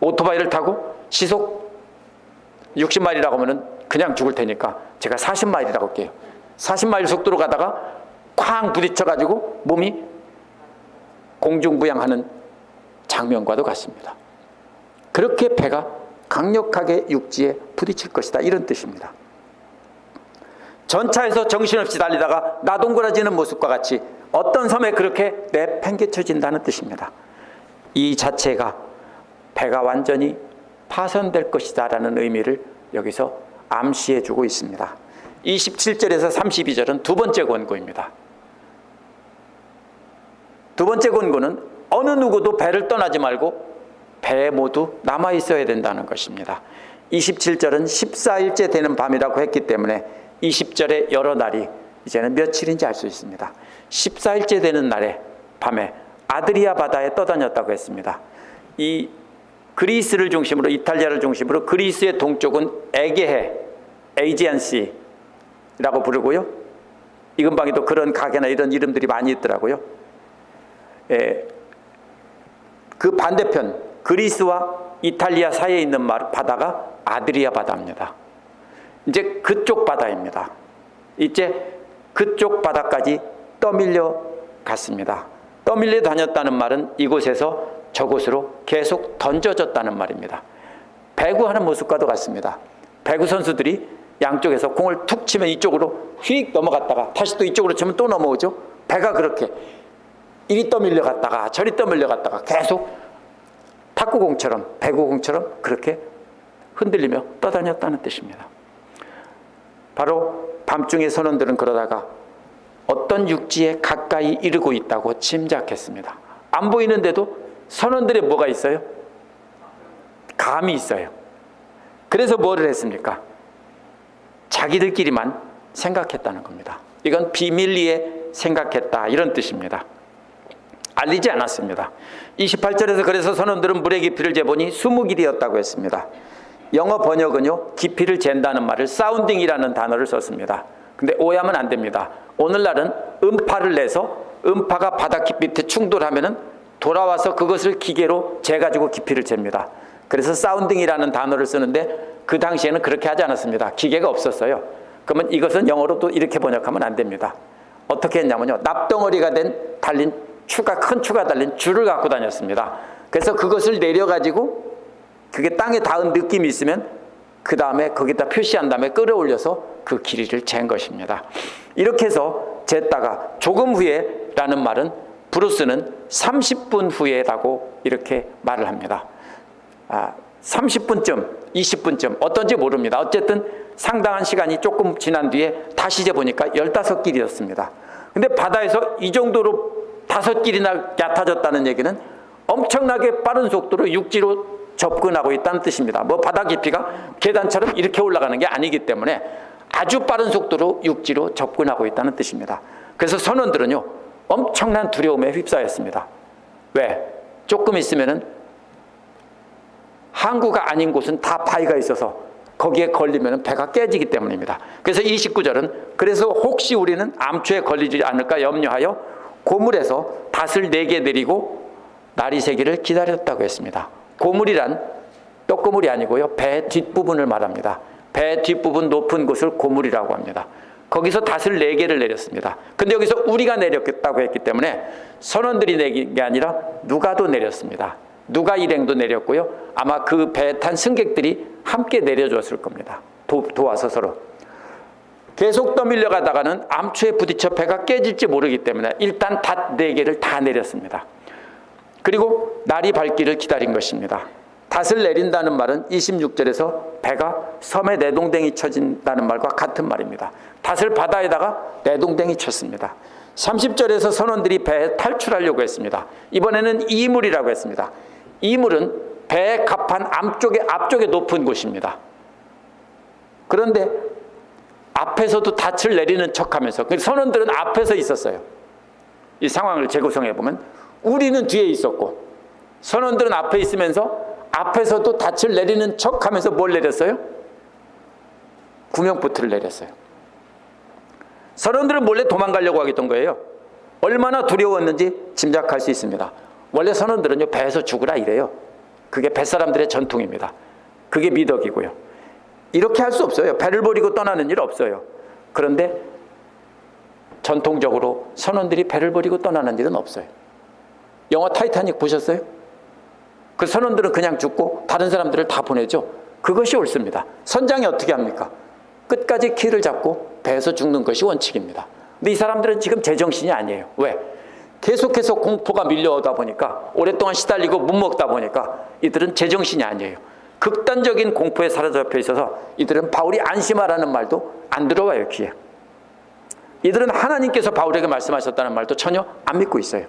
A: 오토바이를 타고 시속 60마일이라고 하면 그냥 죽을 테니까 제가 40마일이라고 할게요. 40마일 속도로 가다가 쾅 부딪혀가지고 몸이 공중부양하는 장면과도 같습니다. 그렇게 배가 강력하게 육지에 부딪힐 것이다, 이런 뜻입니다. 전차에서 정신없이 달리다가 나동거라지는 모습과 같이 어떤 섬에 그렇게 내팽개쳐진다는 뜻입니다. 이 자체가 배가 완전히 파손될 것이다 라는 의미를 여기서 암시해 주고 있습니다. 27절에서 32절은 두 번째 권고입니다. 두 번째 권고는 어느 누구도 배를 떠나지 말고 배에 모두 남아 있어야 된다는 것입니다. 27절은 14일째 되는 밤이라고 했기 때문에 20절의 여러 날이 이제는 며칠인지 알 수 있습니다. 14일째 되는 날에 밤에 아드리아 바다에 떠다녔다고 했습니다. 이 그리스를 중심으로, 이탈리아를 중심으로 그리스의 동쪽은 에게해, 에이지안시라고 부르고요. 이 근방에도 그런 가게나 이런 이름들이 많이 있더라고요. 그 반대편 그리스와 이탈리아 사이에 있는 바다가 아드리아 바다입니다. 이제 그쪽 바다입니다. 이제 그쪽 바다까지 떠밀려 갔습니다. 떠밀려 다녔다는 말은 이곳에서 저곳으로 계속 던져졌다는 말입니다. 배구하는 모습과도 같습니다. 배구 선수들이 양쪽에서 공을 툭 치면 이쪽으로 휙 넘어갔다가 다시 또 이쪽으로 치면 또 넘어오죠. 배가 그렇게 이리 떠밀려 갔다가 저리 떠밀려 갔다가 계속 탁구공처럼, 배구공처럼 그렇게 흔들리며 떠다녔다는 뜻입니다. 바로 밤중에 선원들은 그러다가 어떤 육지에 가까이 이르고 있다고 짐작했습니다. 안 보이는데도 선원들의 뭐가 있어요? 감이 있어요. 그래서 뭐를 했습니까? 자기들끼리만 생각했다는 겁니다. 이건 비밀리에 생각했다 이런 뜻입니다. 알리지 않았습니다. 28절에서 그래서 선원들은 물의 깊이를 재보니 20길이었다고 했습니다. 영어 번역은요, 깊이를 잰다는 말을 사운딩이라는 단어를 썼습니다. 근데 오해하면 안 됩니다. 오늘날은 음파를 내서 음파가 바다 밑에 충돌하면은 돌아와서 그것을 기계로 재가지고 깊이를 잽니다. 그래서 사운딩이라는 단어를 쓰는데 그 당시에는 그렇게 하지 않았습니다. 기계가 없었어요. 그러면 이것은 영어로 또 이렇게 번역하면 안 됩니다. 어떻게 했냐면요, 납덩어리가 달린 큰 추가 달린 줄을 갖고 다녔습니다. 그래서 그것을 내려가지고 그게 땅에 닿은 느낌이 있으면 그 다음에 거기다 표시한 다음에 끌어올려서 그 길이를 잰 것입니다. 이렇게 해서 쟀다가 조금 후에 라는 말은 브루스는 30분 후에라고 이렇게 말을 합니다. 30분쯤, 20분쯤 어떤지 모릅니다. 어쨌든 상당한 시간이 조금 지난 뒤에 다시 재보니까 15길이었습니다. 근데 바다에서 이 정도로 5길이나 얕아졌다는 얘기는 엄청나게 빠른 속도로 육지로 접근하고 있다는 뜻입니다. 뭐 바다 깊이가 계단처럼 이렇게 올라가는 게 아니기 때문에 아주 빠른 속도로 육지로 접근하고 있다는 뜻입니다. 그래서 선원들은요, 엄청난 두려움에 휩싸였습니다. 왜? 조금 있으면은 항구가 아닌 곳은 다 바위가 있어서 거기에 걸리면 배가 깨지기 때문입니다. 그래서 29절은 그래서 혹시 우리는 암초에 걸리지 않을까 염려하여 고물에서 닷을 4개 내리고 날이 새기를 기다렸다고 했습니다. 고물이란 떡고물이 아니고요, 배 뒷부분을 말합니다. 배 뒷부분 높은 곳을 고물이라고 합니다. 거기서 닷을 4개를 내렸습니다. 근데 여기서 우리가 내렸다고 했기 때문에 선원들이 내린 게 아니라 누가도 내렸습니다. 누가 일행도 내렸고요, 아마 그 배에 탄 승객들이 함께 내려줬을 겁니다. 도와서 서로. 계속 떠밀려 가다가는 암초에 부딪혀 배가 깨질지 모르기 때문에 일단 닷 4개를 다 내렸습니다. 그리고 날이 밝기를 기다린 것입니다. 닷을 내린다는 말은 26절에서 배가 섬에 내동댕이 쳐진다는 말과 같은 말입니다. 닷을 바다에다가 내동댕이 쳤습니다. 30절에서 선원들이 배에 탈출하려고 했습니다. 이번에는 이물이라고 했습니다. 이물은 배의 갑판 앞쪽에 높은 곳입니다. 그런데 앞에서도 닻을 내리는 척하면서, 선원들은 앞에서 있었어요. 이 상황을 재구성해 보면 우리는 뒤에 있었고 선원들은 앞에 있으면서 앞에서도 닻을 내리는 척하면서 뭘 내렸어요? 구명보트를 내렸어요. 선원들은 몰래 도망가려고 하겠던 거예요. 얼마나 두려웠는지 짐작할 수 있습니다. 원래 선원들은요, 배에서 죽으라 이래요. 그게 뱃사람들의 전통입니다. 그게 미덕이고요. 이렇게 할 수 없어요. 배를 버리고 떠나는 일 없어요. 그런데 전통적으로 선원들이 배를 버리고 떠나는 일은 없어요. 영화 타이타닉 보셨어요? 그 선원들은 그냥 죽고 다른 사람들을 다 보내죠. 그것이 옳습니다. 선장이 어떻게 합니까? 끝까지 키를 잡고 배에서 죽는 것이 원칙입니다. 근데 이 사람들은 지금 제정신이 아니에요. 왜? 계속해서 공포가 밀려오다 보니까, 오랫동안 시달리고 못 먹다 보니까 이들은 제정신이 아니에요. 극단적인 공포에 사로잡혀 있어서 이들은 바울이 안심하라는 말도 안 들어와요, 귀에. 이들은 하나님께서 바울에게 말씀하셨다는 말도 전혀 안 믿고 있어요.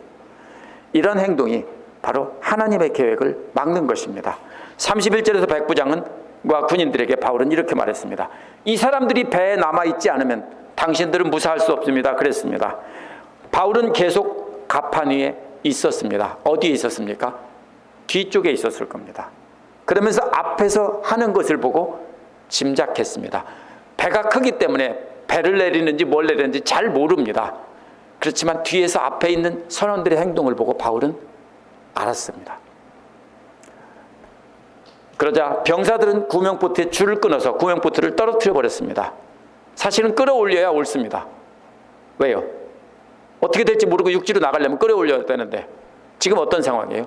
A: 이런 행동이 바로 하나님의 계획을 막는 것입니다. 31절에서 백부장과 군인들에게 바울은 이렇게 말했습니다. 이 사람들이 배에 남아있지 않으면 당신들은 무사할 수 없습니다. 그랬습니다. 바울은 계속 갑판 위에 있었습니다. 어디에 있었습니까? 뒤쪽에 있었을 겁니다. 그러면서 앞에서 하는 것을 보고 짐작했습니다. 배가 크기 때문에 배를 내리는지 뭘 내리는지 잘 모릅니다. 그렇지만 뒤에서 앞에 있는 선원들의 행동을 보고 바울은 알았습니다. 그러자 병사들은 구명보트에 줄을 끊어서 구명보트를 떨어뜨려 버렸습니다. 사실은 끌어올려야 옳습니다. 왜요? 어떻게 될지 모르고 육지로 나가려면 끌어올려야 되는데 지금 어떤 상황이에요?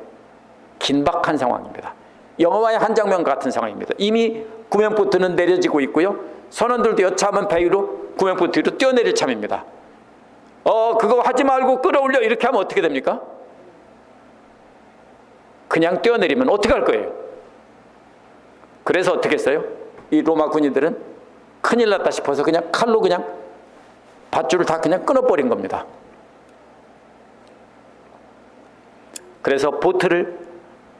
A: 긴박한 상황입니다. 영화의 한 장면 같은 상황입니다. 이미 구명보트는 내려지고 있고요, 선원들도 여차하면 배 위로 구명보트 위로 뛰어내릴 참입니다. 그거 하지 말고 끌어올려 이렇게 하면 어떻게 됩니까? 그냥 뛰어내리면 어떻게 할 거예요? 그래서 어떻게 했어요? 이 로마 군인들은 큰일 났다 싶어서 그냥 칼로 그냥 밧줄을 다 그냥 끊어버린 겁니다. 그래서 보트를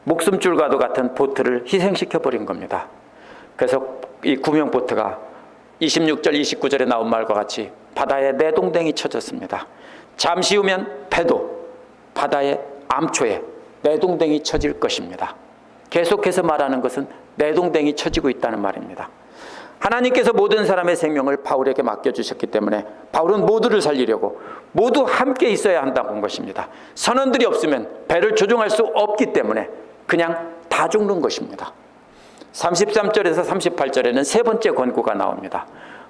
A: 목숨줄과도 같은 보트를 희생시켜버린 겁니다. 그래서 이 구명보트가 26절 29절에 나온 말과 같이 바다에 내동댕이 쳐졌습니다. 잠시 후면 배도 바다의 암초에 내동댕이 쳐질 것입니다. 계속해서 말하는 것은 내동댕이 쳐지고 있다는 말입니다. 하나님께서 모든 사람의 생명을 바울에게 맡겨주셨기 때문에 바울은 모두를 살리려고 모두 함께 있어야 한다는 것입니다. 선원들이 없으면 배를 조종할 수 없기 때문에 그냥 다 죽는 것입니다. 33절에서 38절에는 세 번째 권고가 나옵니다.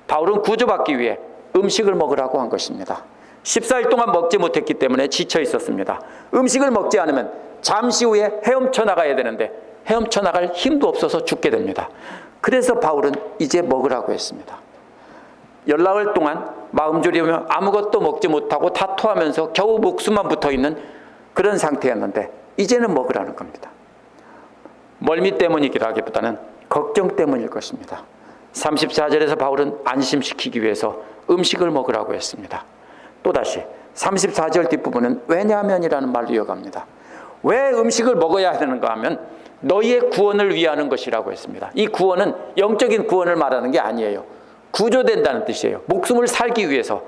A: 바울은 구조받기 위해 음식을 먹으라고 한 것입니다. 14일 동안 먹지 못했기 때문에 지쳐 있었습니다. 음식을 먹지 않으면 잠시 후에 헤엄쳐 나가야 되는데 헤엄쳐 나갈 힘도 없어서 죽게 됩니다. 그래서 바울은 이제 먹으라고 했습니다. 열나흘 동안 마음 졸이며 아무것도 먹지 못하고 다투하면서 겨우 목숨만 붙어있는 그런 상태였는데 이제는 먹으라는 겁니다. 멀미 때문이기라기보다는 걱정 때문일 것입니다. 34절에서 바울은 안심시키기 위해서 음식을 먹으라고 했습니다. 또다시 34절 뒷부분은 왜냐하면이라는 말로 이어갑니다. 왜 음식을 먹어야 하는가 하면 너희의 구원을 위하는 것이라고 했습니다. 이 구원은 영적인 구원을 말하는 게 아니에요. 구조된다는 뜻이에요. 목숨을 살기 위해서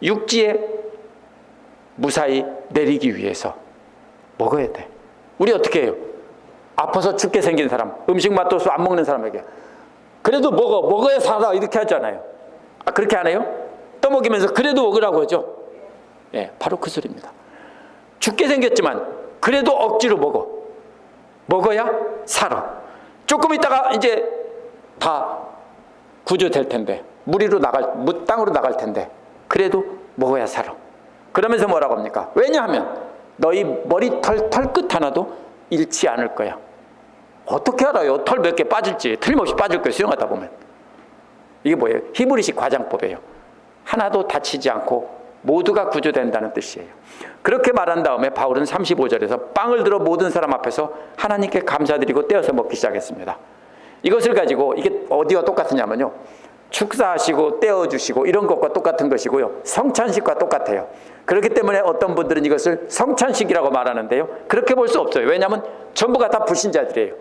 A: 육지에 무사히 내리기 위해서 먹어야 돼. 우리 어떻게 해요? 아파서 죽게 생긴 사람, 음식 맛도 없어 안 먹는 사람에게 그래도 먹어야 살아 이렇게 하잖아요. 그렇게 안 해요? 떠먹이면서 그래도 먹으라고 하죠. 예, 바로 그 소리입니다. 죽게 생겼지만 그래도 억지로 먹어야 살아. 조금 있다가 이제 다 구조될 텐데 땅으로 나갈 텐데 그래도 먹어야 살아. 그러면서 뭐라고 합니까? 왜냐하면 너희 머리털 털끝 하나도 잃지 않을 거야. 어떻게 알아요? 털 몇 개 빠질지. 틀림없이 빠질 거예요. 수영하다 보면. 이게 뭐예요? 히브리식 과장법이에요. 하나도 다치지 않고 모두가 구조된다는 뜻이에요. 그렇게 말한 다음에 바울은 35절에서 빵을 들어 모든 사람 앞에서 하나님께 감사드리고 떼어서 먹기 시작했습니다. 이것을 가지고 이게 어디와 똑같으냐면요, 축사하시고 떼어주시고 이런 것과 똑같은 것이고요, 성찬식과 똑같아요. 그렇기 때문에 어떤 분들은 이것을 성찬식이라고 말하는데요, 그렇게 볼 수 없어요. 왜냐하면 전부가 다 불신자들이에요.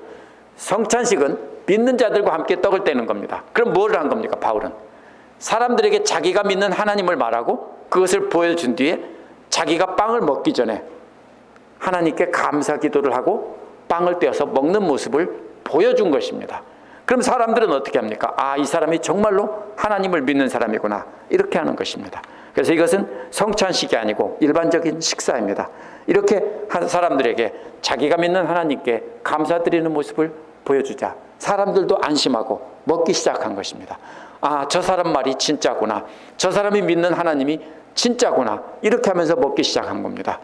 A: 성찬식은 믿는 자들과 함께 떡을 떼는 겁니다. 그럼 뭘 한 겁니까? 바울은 사람들에게 자기가 믿는 하나님을 말하고 그것을 보여준 뒤에 자기가 빵을 먹기 전에 하나님께 감사 기도를 하고 빵을 떼어서 먹는 모습을 보여준 것입니다. 그럼 사람들은 어떻게 합니까? 아, 이 사람이 정말로 하나님을 믿는 사람이구나, 이렇게 하는 것입니다. 그래서 이것은 성찬식이 아니고 일반적인 식사입니다. 이렇게 한 사람들에게 자기가 믿는 하나님께 감사드리는 모습을 보여주자 사람들도 안심하고 먹기 시작한 것입니다. 아, 저 사람 말이 진짜구나, 저 사람이 믿는 하나님이 진짜구나, 이렇게 하면서 먹기 시작한 겁니다.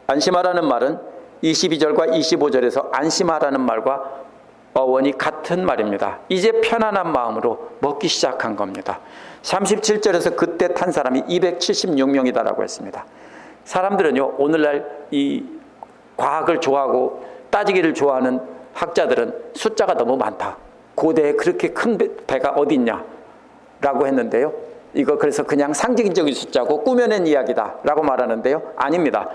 A: 안심하라는 말은 22절과 25절에서 안심하라는 말과 어원이 같은 말입니다. 이제 편안한 마음으로 먹기 시작한 겁니다. 37절에서 그때 탄 사람이 276명이다라고 했습니다. 사람들은요, 오늘날 이 과학을 좋아하고 따지기를 좋아하는 학자들은 숫자가 너무 많다, 고대에 그렇게 큰 배가 어디 있냐라고 했는데요, 이거 그래서 그냥 상징적인 숫자고 꾸며낸 이야기다라고 말하는데요, 아닙니다.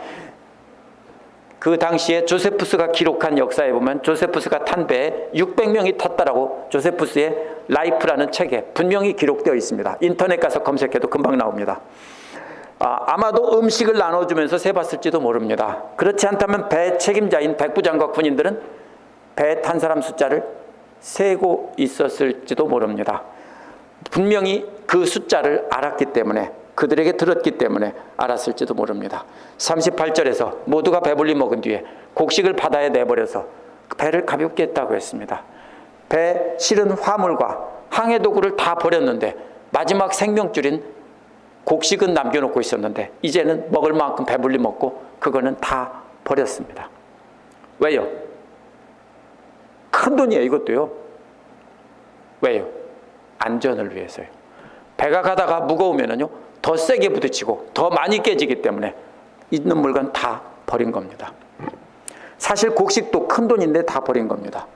A: 그 당시에 조세푸스가 기록한 역사에 보면 조세푸스가 탄 배에 600명이 탔다라고 조세푸스의 라이프라는 책에 분명히 기록되어 있습니다. 인터넷 가서 검색해도 금방 나옵니다. 아마도 음식을 나눠주면서 세봤을지도 모릅니다. 그렇지 않다면 배 책임자인 백부장과 군인들은 배에 탄 사람 숫자를 세고 있었을지도 모릅니다. 분명히 그 숫자를 알았기 때문에, 그들에게 들었기 때문에 알았을지도 모릅니다. 38절에서 모두가 배불리 먹은 뒤에 곡식을 바다에 내버려서 배를 가볍게 했다고 했습니다. 배에 실은 화물과 항해 도구를 다 버렸는데 마지막 생명줄인 곡식은 남겨놓고 있었는데 이제는 먹을 만큼 배불리 먹고 그거는 다 버렸습니다. 왜요? 큰 돈이에요, 이것도요. 왜요? 안전을 위해서요. 배가 가다가 무거우면은요, 더 세게 부딪히고 더 많이 깨지기 때문에 있는 물건 다 버린 겁니다. 사실 곡식도 큰 돈인데 다 버린 겁니다.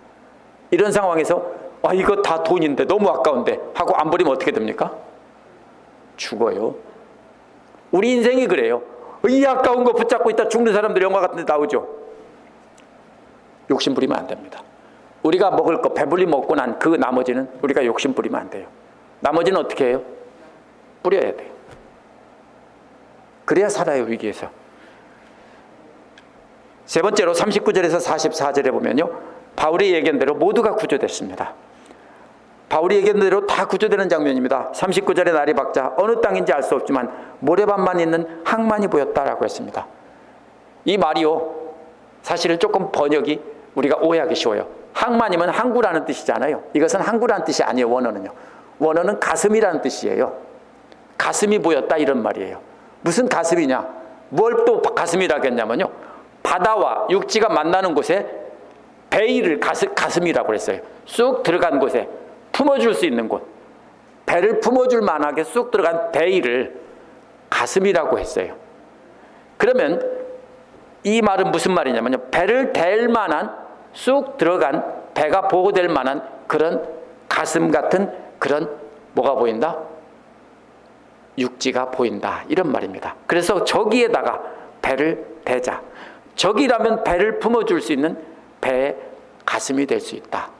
A: 이런 상황에서 이거 다 돈인데 너무 아까운데 하고 안 버리면 어떻게 됩니까? 죽어요. 우리 인생이 그래요. 이 아까운 거 붙잡고 있다 죽는 사람들 영화 같은 데 나오죠. 욕심 부리면 안 됩니다. 우리가 먹을 거 배불리 먹고 난 그 나머지는 우리가 욕심 부리면 안 돼요. 나머지는 어떻게 해요? 뿌려야 돼요. 그래야 살아요, 위기에서. 세 번째로 39절에서 44절에 보면요, 바울이 얘기한 대로 모두가 구조됐습니다. 바울이 얘기한 대로 다 구조되는 장면입니다. 39절에 날이 밝자 어느 땅인지 알 수 없지만 모래밭만 있는 항만이 보였다라고 했습니다. 이 말이요, 사실은 조금 번역이 우리가 오해하기 쉬워요. 항만이면 항구라는 뜻이잖아요. 이것은 항구라는 뜻이 아니에요. 원어는요, 원어는 가슴이라는 뜻이에요. 가슴이 보였다, 이런 말이에요. 무슨 가슴이냐, 뭘 또 가슴이라고 했냐면요, 바다와 육지가 만나는 곳에 베일을 가슴이라고 했어요. 쑥 들어간 곳에 품어줄 수 있는 곳, 배를 품어줄 만하게 쑥 들어간 베일을 가슴이라고 했어요. 그러면 이 말은 무슨 말이냐면요, 배를 댈 만한, 쑥 들어간 배가 보호될 만한 그런 가슴 같은 그런 뭐가 보인다? 육지가 보인다, 이런 말입니다. 그래서 저기에다가 배를 대자. 저기라면 배를 품어줄 수 있는 배의 가슴이 될 수 있다,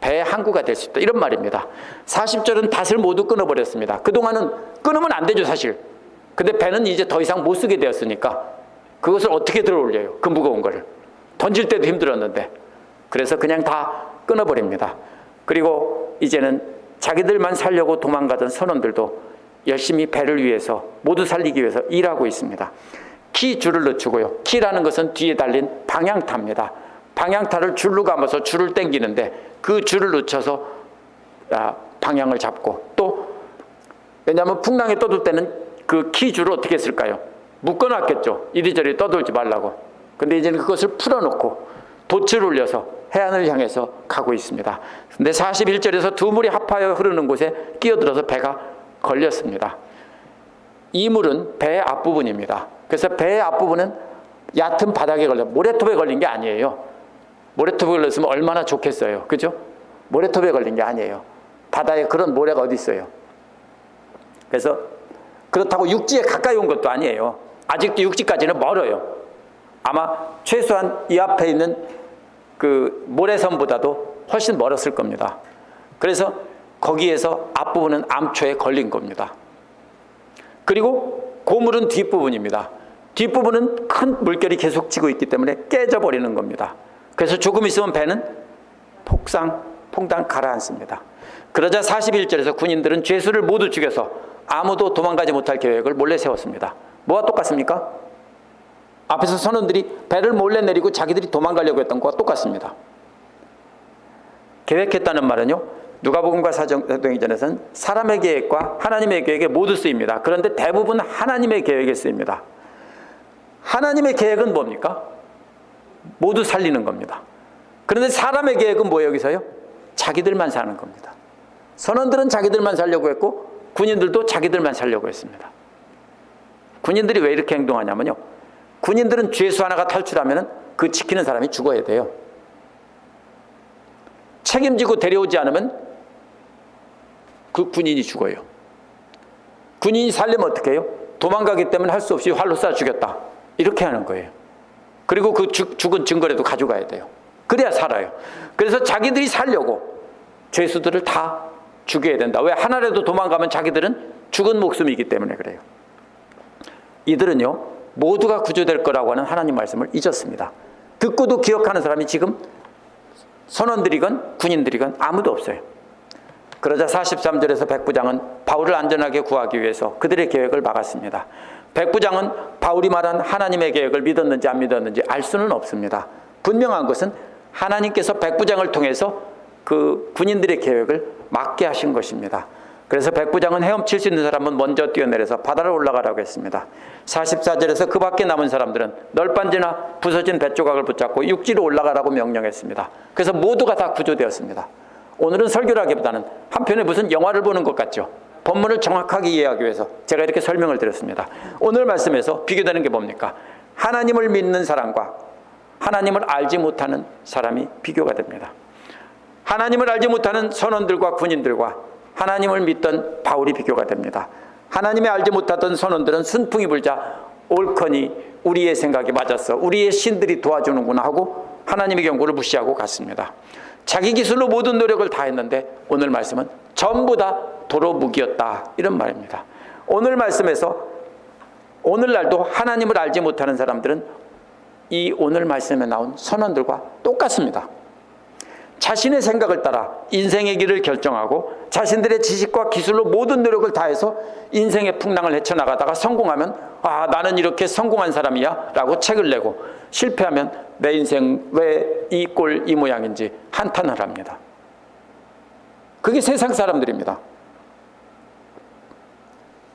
A: 배의 항구가 될 수 있다, 이런 말입니다. 40절은 닷을 모두 끊어버렸습니다. 그동안은 끊으면 안 되죠, 사실. 근데 배는 이제 더 이상 못 쓰게 되었으니까 그것을 어떻게 들어 올려요, 그 무거운 거를. 던질 때도 힘들었는데. 그래서 그냥 다 끊어버립니다. 그리고 이제는 자기들만 살려고 도망가던 선원들도 열심히 배를 위해서, 모두 살리기 위해서 일하고 있습니다. 키줄을 늦추고요. 키라는 것은 뒤에 달린 방향타입니다. 방향타를 줄로 감아서 줄을 당기는데 그 줄을 늦춰서 방향을 잡고, 또 왜냐하면 풍랑에 떠들 때는 그 키줄을 어떻게 했을까요? 묶어놨겠죠. 이리저리 떠돌지 말라고. 근데 이제는 그것을 풀어놓고 돛을 올려서 해안을 향해서 가고 있습니다. 근데 41절에서 두 물이 합하여 흐르는 곳에 끼어들어서 배가 걸렸습니다. 이 물은 배의 앞부분입니다. 그래서 배의 앞부분은 얕은 바닥에 걸려, 모래톱에 걸린 게 아니에요. 모래톱에 걸렸으면 얼마나 좋겠어요, 그죠? 모래톱에 걸린 게 아니에요. 바다에 그런 모래가 어디 있어요. 그래서 그렇다고 육지에 가까이 온 것도 아니에요. 아직도 육지까지는 멀어요. 아마 최소한 이 앞에 있는 그 모래섬보다도 훨씬 멀었을 겁니다. 그래서 거기에서 앞부분은 암초에 걸린 겁니다. 그리고 고물은 뒷부분입니다. 뒷부분은 큰 물결이 계속 치고 있기 때문에 깨져버리는 겁니다. 그래서 조금 있으면 배는 퐁당 가라앉습니다. 그러자 41절에서 군인들은 죄수를 모두 죽여서 아무도 도망가지 못할 계획을 몰래 세웠습니다. 뭐와 똑같습니까? 앞에서 선원들이 배를 몰래 내리고 자기들이 도망가려고 했던 것과 똑같습니다. 계획했다는 말은요, 누가복음과 사도행전에서는 사람의 계획과 하나님의 계획에 모두 쓰입니다. 그런데 대부분 하나님의 계획에 쓰입니다. 하나님의 계획은 뭡니까? 모두 살리는 겁니다. 그런데 사람의 계획은 뭐예요, 여기서요? 자기들만 사는 겁니다. 선원들은 자기들만 살려고 했고 군인들도 자기들만 살려고 했습니다. 군인들이 왜 이렇게 행동하냐면요, 군인들은 죄수 하나가 탈출하면 그 지키는 사람이 죽어야 돼요. 책임지고 데려오지 않으면 그 군인이 죽어요. 군인이 살려면 어떻게 해요? 도망가기 때문에 할 수 없이 활로 쏴 죽였다, 이렇게 하는 거예요. 그리고 그 죽은 증거라도 가져가야 돼요. 그래야 살아요. 그래서 자기들이 살려고 죄수들을 다 죽여야 된다. 왜? 하나라도 도망가면 자기들은 죽은 목숨이기 때문에 그래요. 이들은요, 모두가 구조될 거라고 하는 하나님 말씀을 잊었습니다. 듣고도 기억하는 사람이 지금 선원들이건 군인들이건 아무도 없어요. 그러자 43절에서 백부장은 바울을 안전하게 구하기 위해서 그들의 계획을 막았습니다. 백부장은 바울이 말한 하나님의 계획을 믿었는지 안 믿었는지 알 수는 없습니다. 분명한 것은 하나님께서 백부장을 통해서 그 군인들의 계획을 막게 하신 것입니다. 그래서 백부장은 헤엄칠 수 있는 사람은 먼저 뛰어내려서 바다로 올라가라고 했습니다. 44절에서 그 밖에 남은 사람들은 널빤지나 부서진 뱃조각을 붙잡고 육지로 올라가라고 명령했습니다. 그래서 모두가 다 구조되었습니다. 오늘은 설교라기보다는 한편에 무슨 영화를 보는 것 같죠. 본문을 정확하게 이해하기 위해서 제가 이렇게 설명을 드렸습니다. 오늘 말씀에서 비교되는 게 뭡니까? 하나님을 믿는 사람과 하나님을 알지 못하는 사람이 비교가 됩니다. 하나님을 알지 못하는 선원들과 군인들과 하나님을 믿던 바울이 비교가 됩니다. 하나님을 알지 못하던 선원들은 순풍이 불자 옳거니 우리의 생각이 맞았어, 우리의 신들이 도와주는구나 하고 하나님의 경고를 무시하고 갔습니다. 자기 기술로 모든 노력을 다했는데 오늘 말씀은 전부 다 도로 무기였다, 이런 말입니다. 오늘 말씀에서 오늘날도 하나님을 알지 못하는 사람들은 이 오늘 말씀에 나온 선원들과 똑같습니다. 자신의 생각을 따라 인생의 길을 결정하고 자신들의 지식과 기술로 모든 노력을 다해서 인생의 풍랑을 헤쳐나가다가 성공하면 나는 이렇게 성공한 사람이야 라고 책을 내고, 실패하면 내 인생 왜 이 꼴 이 모양인지 한탄을 합니다. 그게 세상 사람들입니다.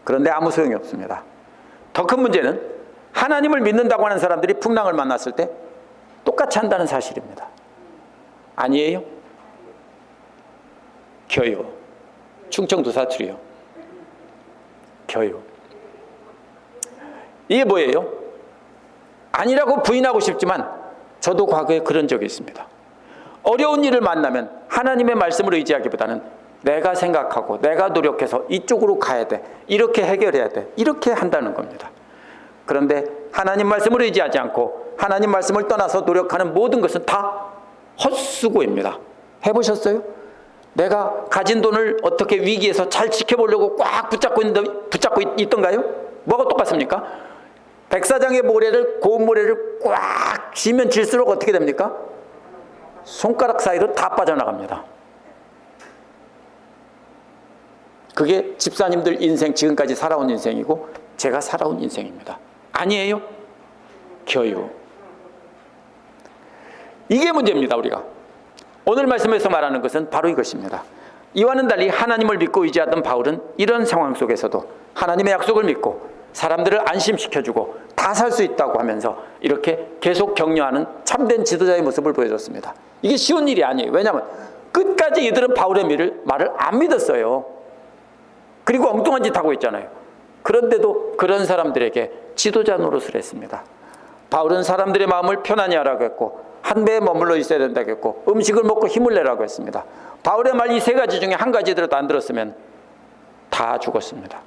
A: 그런데 아무 소용이 없습니다. 더 큰 문제는 하나님을 믿는다고 하는 사람들이 풍랑을 만났을 때 똑같이 한다는 사실입니다. 아니에요? 겨요. 충청도 사투리요. 겨요. 이게 뭐예요? 아니라고 부인하고 싶지만 저도 과거에 그런 적이 있습니다. 어려운 일을 만나면 하나님의 말씀을 의지하기보다는 내가 생각하고 내가 노력해서 이쪽으로 가야 돼, 이렇게 해결해야 돼, 이렇게 한다는 겁니다. 그런데 하나님 말씀을 의지하지 않고 하나님 말씀을 떠나서 노력하는 모든 것은 다 헛수고입니다. 해보셨어요? 내가 가진 돈을 어떻게 위기에서 잘 지켜보려고 꽉 붙잡고 있던가요? 뭐가 똑같습니까? 백사장의 모래를, 고운 모래를 꽉 쥐면 질수록 어떻게 됩니까? 손가락 사이로 다 빠져나갑니다. 그게 집사님들 인생, 지금까지 살아온 인생이고 제가 살아온 인생입니다. 아니에요? 겨유. 이게 문제입니다. 우리가 오늘 말씀에서 말하는 것은 바로 이것입니다. 이와는 달리 하나님을 믿고 의지하던 바울은 이런 상황 속에서도 하나님의 약속을 믿고 사람들을 안심시켜주고 다 살 수 있다고 하면서 이렇게 계속 격려하는 참된 지도자의 모습을 보여줬습니다. 이게 쉬운 일이 아니에요. 왜냐하면 끝까지 이들은 바울의 말을 안 믿었어요. 그리고 엉뚱한 짓 하고 있잖아요. 그런데도 그런 사람들에게 지도자 노릇을 했습니다. 바울은 사람들의 마음을 편안히 하라고 했고 한 배에 머물러 있어야 된다고 했고 음식을 먹고 힘을 내라고 했습니다. 바울의 말 이 세 가지 중에 한 가지라도 안 들었으면 다 죽었습니다.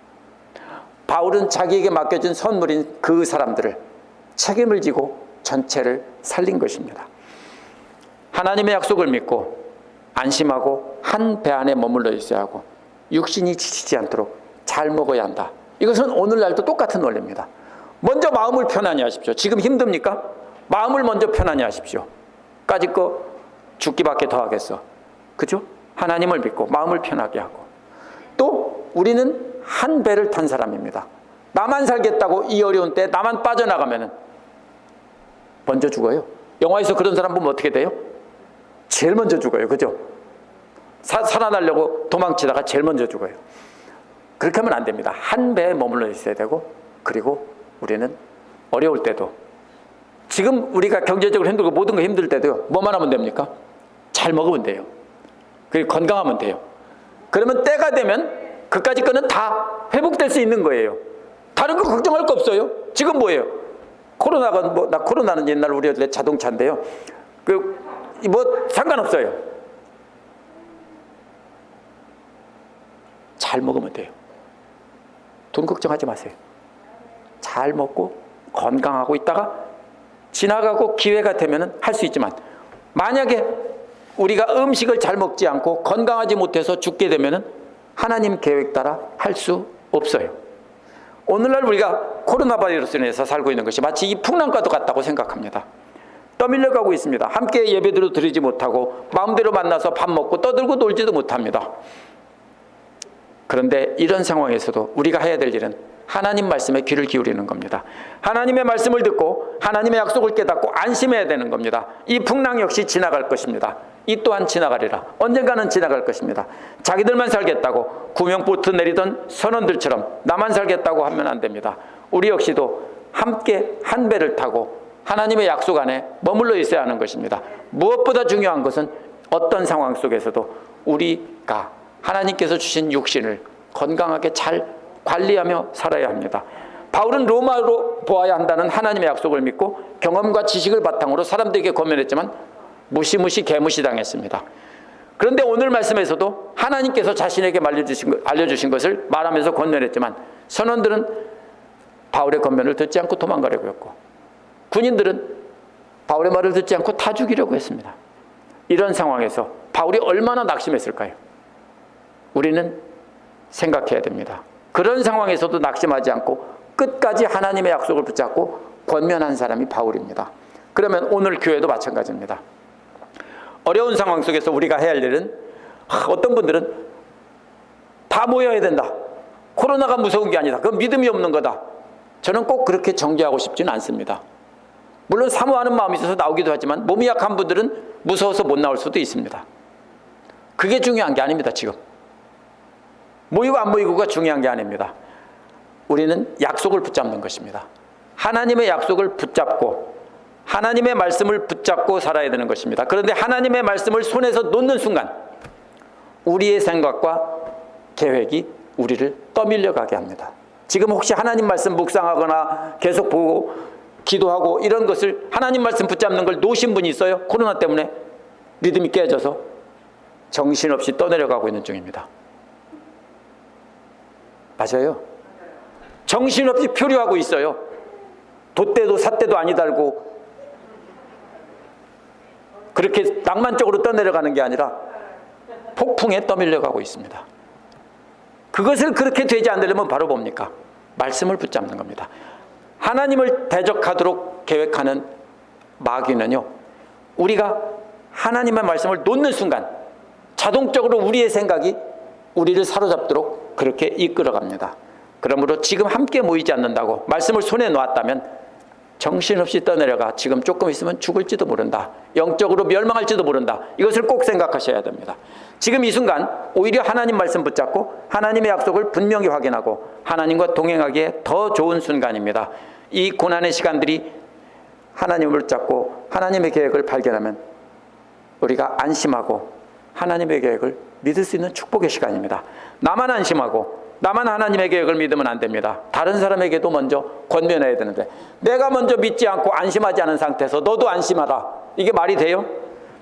A: 바울은 자기에게 맡겨진 선물인 그 사람들을 책임을 지고 전체를 살린 것입니다. 하나님의 약속을 믿고 안심하고 한 배 안에 머물러 있어야 하고 육신이 지치지 않도록 잘 먹어야 한다. 이것은 오늘날도 똑같은 원리입니다. 먼저 마음을 편안히 하십시오. 지금 힘듭니까? 마음을 먼저 편안히 하십시오. 까짓 거 죽기밖에 더 하겠어. 그죠? 하나님을 믿고 마음을 편하게 하고. 또 우리는 한 배를 탄 사람입니다. 나만 살겠다고 이 어려운 때 나만 빠져나가면 먼저 죽어요. 영화에서 그런 사람 보면 어떻게 돼요? 제일 먼저 죽어요. 그죠? 살아나려고 도망치다가 제일 먼저 죽어요. 그렇게 하면 안 됩니다. 한 배에 머물러 있어야 되고, 그리고 우리는 어려울 때도, 지금 우리가 경제적으로 힘들고 모든 거 힘들 때도요, 뭐만 하면 됩니까? 잘 먹으면 돼요. 그리고 건강하면 돼요. 그러면 때가 되면 그까짓 거는 다 회복될 수 있는 거예요. 다른 거 걱정할 거 없어요. 지금 뭐예요? 코로나는 옛날 우리 어릴 때 자동차인데요. 상관없어요. 잘 먹으면 돼요. 돈 걱정하지 마세요. 잘 먹고 건강하고 있다가 지나가고 기회가 되면 할 수 있지만, 만약에 우리가 음식을 잘 먹지 않고 건강하지 못해서 죽게 되면 하나님 계획 따라 할 수 없어요. 오늘날 우리가 코로나 바이러스로 인해서 살고 있는 것이 마치 이 풍랑과도 같다고 생각합니다. 떠밀려가고 있습니다. 함께 예배도 드리지 못하고 마음대로 만나서 밥 먹고 떠들고 놀지도 못합니다. 그런데 이런 상황에서도 우리가 해야 될 일은 하나님 말씀에 귀를 기울이는 겁니다. 하나님의 말씀을 듣고 하나님의 약속을 깨닫고 안심해야 되는 겁니다. 이 풍랑 역시 지나갈 것입니다. 이 또한 지나가리라. 언젠가는 지나갈 것입니다. 자기들만 살겠다고 구명보트 내리던 선원들처럼 나만 살겠다고 하면 안 됩니다. 우리 역시도 함께 한 배를 타고 하나님의 약속 안에 머물러 있어야 하는 것입니다. 무엇보다 중요한 것은 어떤 상황 속에서도 우리가 하나님께서 주신 육신을 건강하게 잘 관리하며 살아야 합니다. 바울은 로마로 보아야 한다는 하나님의 약속을 믿고 경험과 지식을 바탕으로 사람들에게 권면했지만 무시무시 개무시당했습니다. 그런데 오늘 말씀에서도 하나님께서 자신에게 알려주신 것을 말하면서 권면했지만 선원들은 바울의 권면을 듣지 않고 도망가려고 했고, 군인들은 바울의 말을 듣지 않고 다 죽이려고 했습니다. 이런 상황에서 바울이 얼마나 낙심했을까요? 우리는 생각해야 됩니다. 그런 상황에서도 낙심하지 않고 끝까지 하나님의 약속을 붙잡고 권면한 사람이 바울입니다. 그러면 오늘 교회도 마찬가지입니다. 어려운 상황 속에서 우리가 해야 할 일은, 어떤 분들은 다 모여야 된다, 코로나가 무서운 게 아니다, 그건 믿음이 없는 거다. 저는 꼭 그렇게 정죄하고 싶지는 않습니다. 물론 사모하는 마음이 있어서 나오기도 하지만 몸이 약한 분들은 무서워서 못 나올 수도 있습니다. 그게 중요한 게 아닙니다. 지금 모이고 안 모이고가 중요한 게 아닙니다. 우리는 약속을 붙잡는 것입니다. 하나님의 약속을 붙잡고 하나님의 말씀을 붙잡고 살아야 되는 것입니다. 그런데 하나님의 말씀을 손에서 놓는 순간 우리의 생각과 계획이 우리를 떠밀려가게 합니다. 지금 혹시 하나님 말씀 묵상하거나 계속 보고 기도하고 이런 것을, 하나님 말씀 붙잡는 걸 놓으신 분이 있어요? 코로나 때문에 리듬이 깨져서 정신없이 떠내려가고 있는 중입니다. 맞아요. 정신없이 표류하고 있어요. 돛대도 삿대도 아니 달고 그렇게 낭만적으로 떠내려가는 게 아니라 폭풍에 떠밀려가고 있습니다. 그것을 그렇게 되지 않으려면 바로 뭡니까? 말씀을 붙잡는 겁니다. 하나님을 대적하도록 계획하는 마귀는요, 우리가 하나님의 말씀을 놓는 순간 자동적으로 우리의 생각이 우리를 사로잡도록 그렇게 이끌어갑니다. 그러므로 지금 함께 모이지 않는다고 말씀을 손에 놓았다면 정신없이 떠내려가 지금 조금 있으면 죽을지도 모른다, 영적으로 멸망할지도 모른다. 이것을 꼭 생각하셔야 됩니다. 지금 이 순간 오히려 하나님 말씀 붙잡고 하나님의 약속을 분명히 확인하고 하나님과 동행하기에 더 좋은 순간입니다. 이 고난의 시간들이 하나님을 붙잡고 하나님의 계획을 발견하면 우리가 안심하고 하나님의 계획을 믿을 수 있는 축복의 시간입니다. 나만 안심하고 나만 하나님의 계획을 믿으면 안 됩니다. 다른 사람에게도 먼저 권면해야 되는데, 내가 먼저 믿지 않고 안심하지 않은 상태에서 너도 안심하라, 이게 말이 돼요?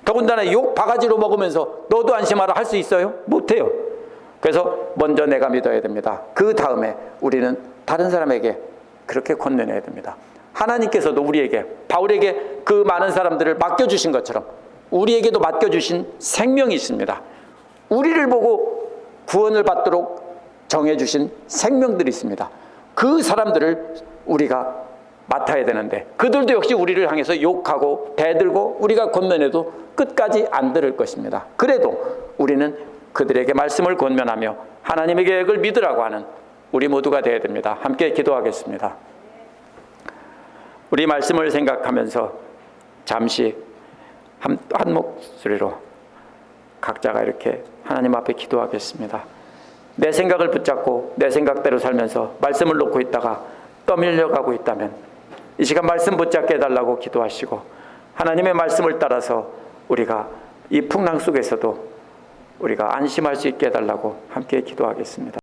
A: 더군다나 욕 바가지로 먹으면서 너도 안심하라 할 수 있어요? 못해요. 그래서 먼저 내가 믿어야 됩니다. 그 다음에 우리는 다른 사람에게 그렇게 권면해야 됩니다. 하나님께서도 우리에게, 바울에게 그 많은 사람들을 맡겨주신 것처럼 우리에게도 맡겨주신 생명이 있습니다. 우리를 보고 구원을 받도록 정해주신 생명들이 있습니다. 그 사람들을 우리가 맡아야 되는데 그들도 역시 우리를 향해서 욕하고 대들고 우리가 권면해도 끝까지 안 들을 것입니다. 그래도 우리는 그들에게 말씀을 권면하며 하나님의 계획을 믿으라고 하는 우리 모두가 되어야 됩니다. 함께 기도하겠습니다. 우리 말씀을 생각하면서 잠시 한 목소리로 각자가 이렇게 하나님 앞에 기도하겠습니다. 내 생각을 붙잡고 내 생각대로 살면서 말씀을 놓고 있다가 떠밀려가고 있다면 이 시간 말씀 붙잡게 해달라고 기도하시고, 하나님의 말씀을 따라서 우리가 이 풍랑 속에서도 우리가 안심할 수 있게 해달라고 함께 기도하겠습니다.